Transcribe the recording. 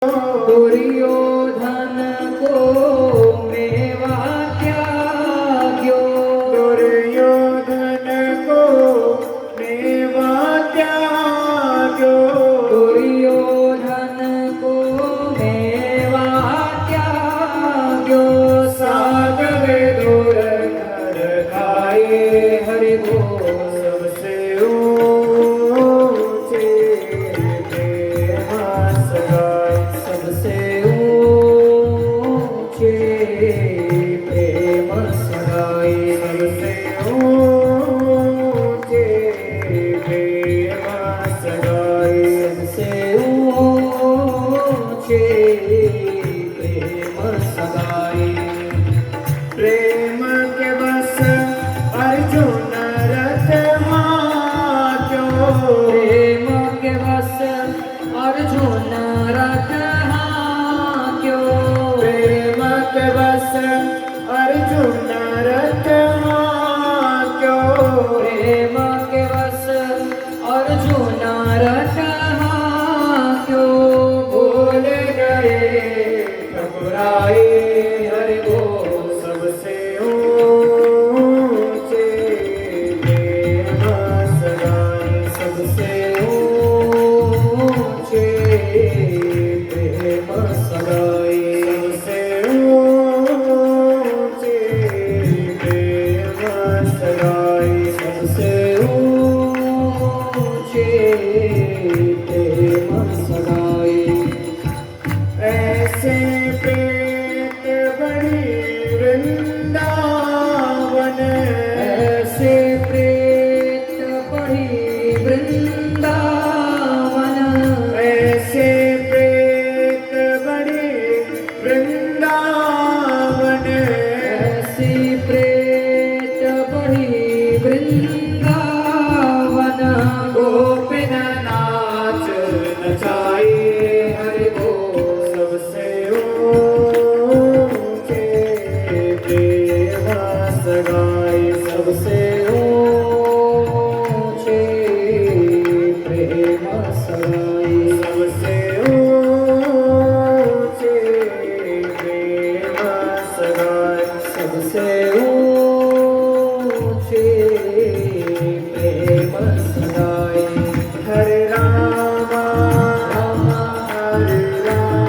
दुर्योधन को मेवा त्याग्यो, दुर्योधन को मेवा त्याग्यो, दुर्योधन को मेवा त्याग्यो। सागर दूर कर खाए हरि बोल। सबसे ऊंचे प्रेम सगाए, सबसे ऊंचे प्रेम सगाई, सबसे ऊंचे प्रेम सगाए, सबसे ऊंचे प्रेम सगाई। प्रेम के बस अर्जुन रथ हाक्यो, प्रेम के बस अर्जुन रथ हाक्यो, प्रेम के बस अर्जुन रथ हाक्यो, प्रेम के बस अर्जुन रथ हाक्यो। भूल गए ठकुराई हरि बोल। सबसे ऊंचे प्रेम सगाए, सबसे ऊंचे प्रेम सगाई, सबसे ऊंचे प्रेम सगाए, सबसे ऊंचे प्रेम सगाई। ऐसे प्रेत बड़ी वृंदावन, ऐसे प्रेत बड़ी वृंदावन, ऐसे प्रेत बड़ी वृंदावन, ऐसी प्रेत बड़ी वृंदावन। गोपिन नाच नचाए हरि बोल। सबसे ऊंचे प्रेम सगाए, सबसे ऊंचे प्रेम सगाई, सबसे ऊंचे प्रेम सगाए, सबसे ऊंचे